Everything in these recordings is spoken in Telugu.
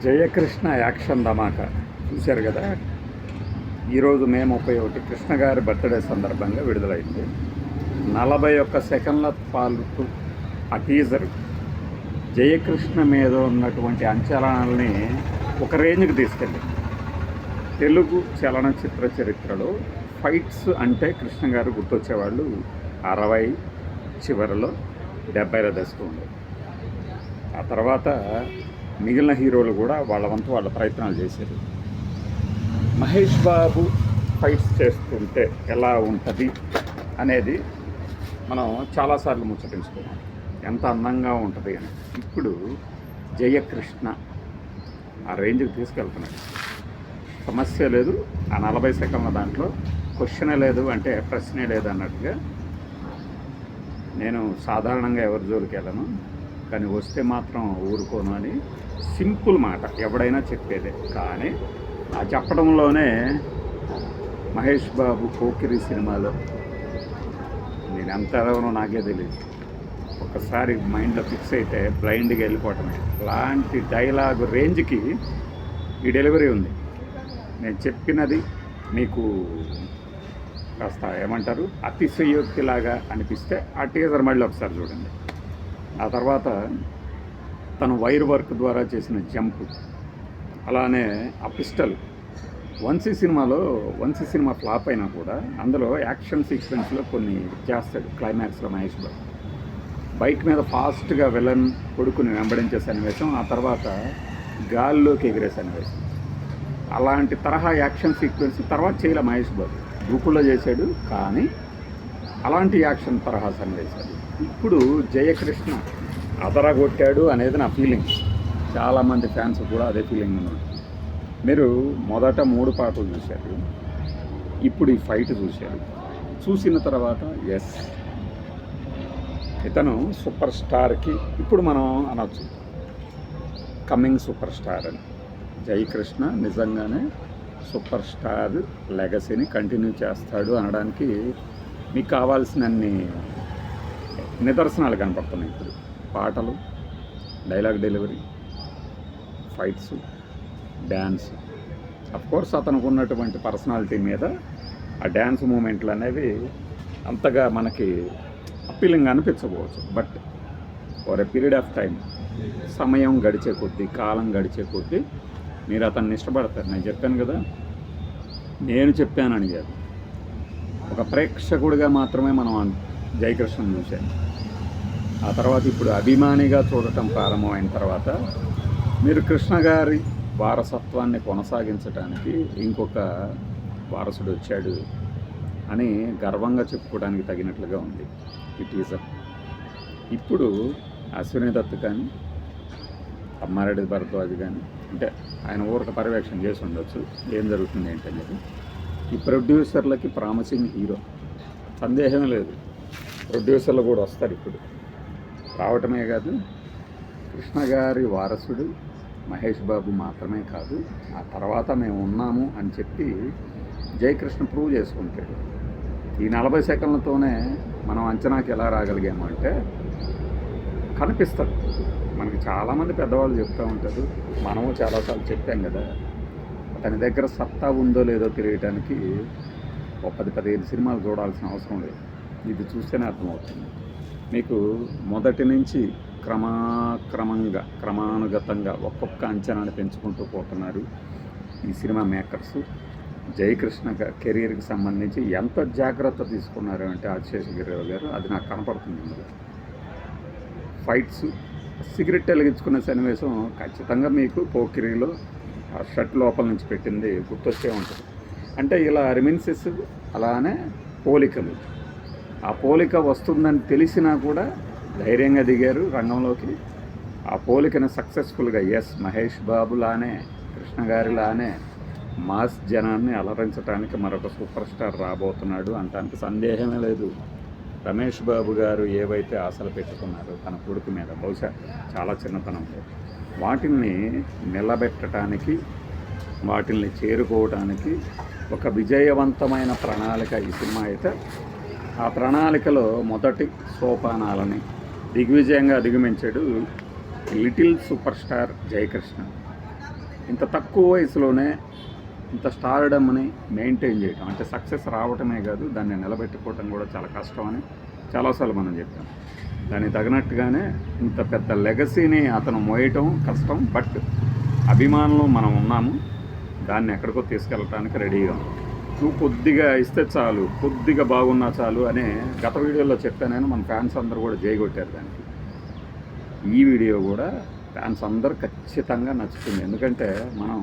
జయకృష్ణ యాక్షన్ ధమాకా చూశారు కదా. ఈరోజు మే 31 కృష్ణ గారి బర్త్డే సందర్భంగా విడుదలైంది. 41 సెకండ్ల పాటు ఆ టీజర్ జయకృష్ణ మీద ఉన్నటువంటి అంచనాలని ఒక రేంజ్కి తీసుకెళ్ళింది. తెలుగు చలనచిత్ర చరిత్రలో ఫైట్స్ అంటే కృష్ణ గారు గుర్తొచ్చేవాళ్ళు 60 చివరిలో 70ల దశకంలో. ఆ తర్వాత మిగిలిన హీరోలు కూడా వాళ్ళ వంతు వాళ్ళ ప్రయత్నాలు చేశారు. మహేష్ బాబు ఫైట్స్ చేస్తుంటే ఎలా ఉంటుంది అనేది మనం చాలాసార్లు ముచ్చటించుకున్నాం, ఎంత అందంగా ఉంటుంది అని. ఇప్పుడు జయకృష్ణ ఆ రేంజ్కి తీసుకెళ్తున్నాడు. సమస్య లేదు, ఆ 40 సెకండ్ల దాంట్లో క్వశ్చనే లేదు అంటే ప్రశ్నే లేదు అన్నట్టుగా. నేను సాధారణంగా ఎవరి జోలికి వెళ్ళను, కానీ వస్తే మాత్రం ఊరుకోను అని సింపుల్ మాట ఎవడైనా చెప్పేదే. కానీ ఆ చెప్పడంలోనే మహేష్ బాబు పోకిరి సినిమాలో నేను ఎంత ఎవరో నాకే తెలియదు, ఒకసారి మైండ్లో ఫిక్స్ అయితే బ్లైండ్గా వెళ్ళిపోవటమే. అలాంటి డైలాగ్ రేంజ్కి ఈ డెలివరీ ఉంది. నేను చెప్పినది మీకు కాస్త ఏమంటారు అతిశయోక్తిలాగా అనిపిస్తే ఆ టీజర్ మళ్ళీ ఒకసారి చూడండి. ఆ తర్వాత తను వైర్ వర్క్ ద్వారా చేసిన జంప్, అలానే ఆ పిస్టల్. వంశీ సినిమా ఫ్లాప్ అయినా కూడా అందులో యాక్షన్ సీక్వెన్స్లో కొన్ని చేస్తాడు. క్లైమాక్స్లో మహేష్ బాబు బైక్ మీద ఫాస్ట్గా విలన్ కొడుకుని వెంబడించే సన్నివేశం, ఆ తర్వాత గాల్లోకి ఎగిరే సన్నివేశం. అలాంటి తరహా యాక్షన్ సీక్వెన్స్ తర్వాత చేయలే మహేష్ బాబు. గ్రూపుల్లో చేశాడు, కానీ అలాంటి యాక్షన్ తరహా సన్నివేశాలు ఇప్పుడు జయకృష్ణ అదరగొట్టాడు అనేది నా ఫీలింగ్. చాలామంది ఫ్యాన్స్ కూడా అదే ఫీలింగ్ ఉన్నారు. మీరు మొదట 3 పాటలు చూశారు, ఇప్పుడు ఈ ఫైట్ చూశారు. చూసిన తర్వాత ఎస్, ఇతను సూపర్ స్టార్కి ఇప్పుడు మనం అనొచ్చు కమింగ్ సూపర్ స్టార్ అని. జయకృష్ణ నిజంగానే సూపర్ స్టార్ లెగసీని కంటిన్యూ చేస్తాడు అనడానికి మీకు కావాల్సినన్ని నిదర్శనాలు కనపడుతున్నాయి. ఇప్పుడు పాటలు, dialogue delivery, fights, dance. Of course అతనికి ఉన్నటువంటి పర్సనాలిటీ మీద ఆ డ్యాన్స్ మూమెంట్లు అనేవి అంతగా మనకి అప్పీలింగ్ అనిపించకపోవచ్చు. But for a period of time, సమయం గడిచే కొద్దీ, కాలం గడిచే కొద్దీ మీరు అతన్ని ఇష్టపడతారు. నేను చెప్పాను కదా, నేను చెప్పానని కాదు, ఒక ప్రేక్షకుడిగా మాత్రమే మనం జయకృష్ణను చూశాను. ఆ తర్వాత ఇప్పుడు అభిమానిగా చూడటం ప్రారంభమైన తర్వాత మీరు కృష్ణ గారి వారసత్వాన్ని కొనసాగించడానికి ఇంకొక వారసుడు వచ్చాడు అని గర్వంగా చెప్పుకోవడానికి తగినట్లుగా ఉంది ఈ టీజర్. ఇప్పుడు అశ్విని దత్ కానీ అమ్మారెడ్డి భరద్వాజ్ కానీ, అంటే ఆయన ఊరక పర్యవేక్షణ చేసి ఉండొచ్చు ఏం జరుగుతుంది ఏంటనేది. ఈ ప్రొడ్యూసర్లకి ప్రామిసింగ్ హీరో, సందేహం లేదు. ప్రొడ్యూసర్లు కూడా వస్తారు ఇప్పుడు, రావటమే కాదు, కృష్ణ గారి వారసుడు మహేష్ బాబు మాత్రమే కాదు, ఆ తర్వాత మేము ఉన్నాము అని చెప్పి జయకృష్ణ ప్రూవ్ చేసుకుంటాడు. ఈ 40 సెకండ్లతోనే మనం అంచనాకి ఎలా రాగలిగాము అంటే కనిపిస్తుంది మనకి. చాలామంది పెద్దవాళ్ళు చెప్తూ ఉంటారు, మనము చాలాసార్లు చెప్పాం కదా, అతని దగ్గర సత్తా ఉందో లేదో తెలియటానికి ఒక 10-15 సినిమాలు చూడాల్సిన అవసరం లేదు. ఇది చూస్తేనే అర్థమవుతుంది మీకు. మొదటి నుంచి క్రమానుగతంగా ఒక్కొక్క అంచనాన్ని పెంచుకుంటూ పోతున్నారు ఈ సినిమా మేకర్స్. జయకృష్ణ కెరీర్కి సంబంధించి ఎంత జాగ్రత్త తీసుకున్నారు అంటే ఆదిశేషగిరిరావు గారు, అది నాకు కనపడుతుంది ఇందులో. ఫైట్స్, సిగరెట్ వెలిగించుకునే సన్నివేశం ఖచ్చితంగా మీకు పోకిరిలో ఆ షర్ట్ లోపల నుంచి పెట్టింది గుర్తొచ్చే ఉంటుంది. అంటే ఇలా రిమిన్సెస్, అలానే పోలికలు. ఆ పోలిక వస్తుందని తెలిసినా కూడా ధైర్యంగా దిగారు రంగంలోకి. ఆ పోలికను సక్సెస్ఫుల్గా, ఎస్ మహేష్ బాబులానే, కృష్ణ గారిలానే మాస్ జనాన్ని అలరించడానికి మరొక సూపర్ స్టార్ రాబోతున్నాడు అంటానికి సందేహమే లేదు. రమేష్ బాబు గారు ఏవైతే ఆశలు పెట్టుకున్నారో తన కొడుకు మీద, బహుశా చాలా చిన్నతనంలో, వాటిల్ని నిలబెట్టడానికి, వాటిల్ని చేరుకోవడానికి ఒక విజయవంతమైన ప్రణాళిక ఈ సినిమా అయితే. ఆ ప్రణాళికలో మొదటి సోపానాలని దిగ్విజయంగా అధిగమించాడు లిటిల్ సూపర్ స్టార్ జయకృష్ణ. ఇంత తక్కువ వయసులోనే ఇంత స్టార్డమ్ని మెయింటైన్ చేయటం అంటే సక్సెస్ రావటమే కాదు, దాన్ని నిలబెట్టుకోవటం కూడా చాలా కష్టం అని చాలాసార్లు మనం చెప్పాం. దానికి తగినట్టుగానే ఇంత పెద్ద లెగసీని అతను మోయటం కష్టం, బట్ అభిమానులు మనం ఉన్నాము, దాన్ని ఎక్కడికో తీసుకెళ్ళటానికి రెడీగా ఉన్నాం. నువ్వు కొద్దిగా ఇస్తే చాలు, కొద్దిగా బాగున్నా చాలు అనే గత వీడియోలో చెప్పాను. మన ఫ్యాన్స్ అందరూ కూడా జైగొట్టారు దానికి. ఈ వీడియో కూడా ఫ్యాన్స్ అందరూ ఖచ్చితంగా నచ్చుతుంది, ఎందుకంటే మనం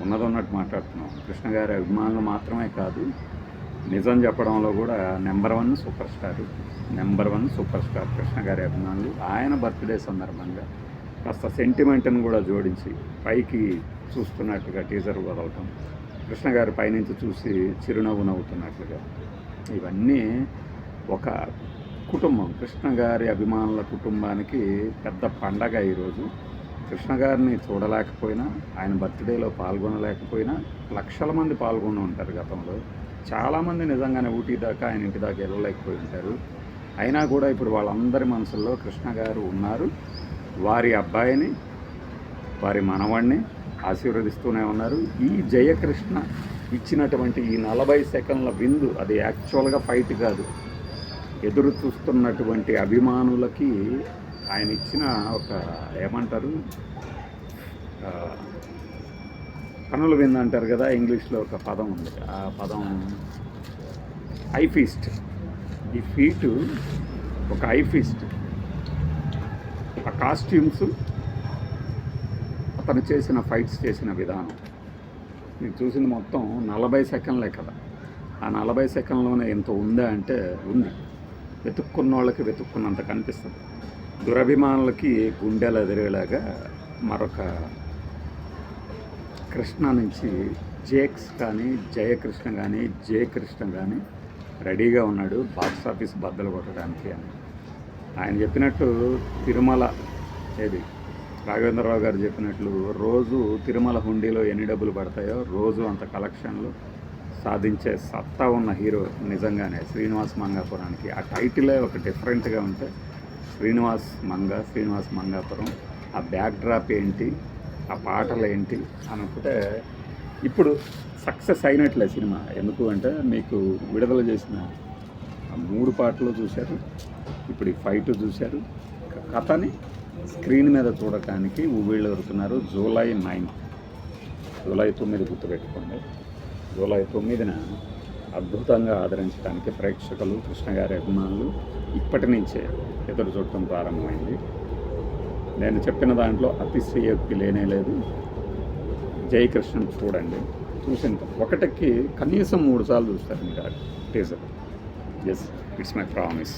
ఉన్నది ఉన్నట్టు మాట్లాడుతున్నాం. కృష్ణ గారి అభిమానులు మాత్రమే కాదు, నిజం చెప్పడంలో కూడా number one super star Krishna గారి అభిమానులు. ఆయన బర్త్డే సందర్భంగా కాస్త సెంటిమెంట్ని కూడా జోడించి పైకి చూస్తున్నట్టుగా టీజర్ వదలటం, కృష్ణ గారి పైనుంచి చూసి చిరునవ్వు నవ్వుతున్నట్లుగా, ఇవన్నీ ఒక కుటుంబం, కృష్ణ గారి అభిమానుల కుటుంబానికి పెద్ద పండగ ఈరోజు. కృష్ణ గారిని చూడలేకపోయినా, ఆయన బర్త్డేలో పాల్గొనలేకపోయినా లక్షల మంది పాల్గొని ఉంటారు గతంలో. చాలామంది నిజంగానే ఊటీ దాకా, ఆయన ఇంటి దాకా వెళ్ళలేకపోయి ఉంటారు. అయినా కూడా ఇప్పుడు వాళ్ళందరి మనసుల్లో కృష్ణ గారు ఉన్నారు. వారి అబ్బాయిని, వారి మనవడిని ఆశీర్వదిస్తూనే ఉన్నారు. ఈ జయకృష్ణ ఇచ్చినటువంటి ఈ 40 సెకండ్ల విందు, అది యాక్చువల్గా ఫైట్ కాదు, ఎదురు చూస్తున్నటువంటి అభిమానులకి ఆయన ఇచ్చిన ఒక ఏమంటారు, కనుల విందు అంటారు కదా, ఇంగ్లీష్లో ఒక పదం ఉంది, ఆ పదం ఐ ఫీస్ట్. ఈ ఫీటు ఒక ఐ ఫీస్ట్. ఆ కాస్ట్యూమ్స్, అతను చేసిన ఫైట్స్ చేసిన విధానం, మీరు చూసింది మొత్తం 40 సెకండ్లే కదా. ఆ 40 సెకండ్లోనే ఎంత ఉందా అంటే ఉంది. వెతుక్కున్న వాళ్ళకి వెతుక్కున్నంత కనిపిస్తుంది. దురభిమానులకి గుండెలు ఎదిరేలాగా మరొక కృష్ణ నుంచి జేక్స్ కానీ, జయకృష్ణ కానీ, జయకృష్ణ కానీ రెడీగా ఉన్నాడు బాక్స్ ఆఫీస్ బద్దలు కొట్టడానికి అని. ఆయన చెప్పినట్టు తిరుమల, ఏది రాఘవేంద్రరావు గారు చెప్పినట్లు, రోజు తిరుమల హుండీలో ఎన్ని డబ్బులు పడతాయో రోజు అంత కలెక్షన్లు సాధించే సత్తా ఉన్న హీరో నిజంగానే శ్రీనివాస్ మంగాపురానికి. ఆ టైటిలే ఒక డిఫరెంట్గా ఉంటే శ్రీనివాస్ మంగాపురం, ఆ బ్యాక్ డ్రాప్ ఏంటి, ఆ పాటలు ఏంటి అనుకుంటే ఇప్పుడు సక్సెస్ అయినట్లే సినిమా. ఎందుకు అంటే మీకు విడుదల చేసిన ఆ 3 పాటలు చూశారు, ఇప్పుడు ఈ ఫైట్ చూశారు. కథని స్క్రీన్ మీద చూడటానికి ఊబిళ్ళు దొరుకుతున్నారు. జూలై 9 గుర్తుపెట్టుకోండి. జూలై 9న అద్భుతంగా ఆదరించడానికి ప్రేక్షకులు, కృష్ణ గారి అభిమానులు ఇప్పటి నుంచే ఎదురు చూడటం ప్రారంభమైంది. నేను చెప్పిన దాంట్లో అతిశయోక్తి లేనే లేదు. జయకృష్ణ చూడండి, చూసిన ఒకటికి కనీసం 3 సార్లు చూస్తారు మీరు teaser. Yes, it's my promise.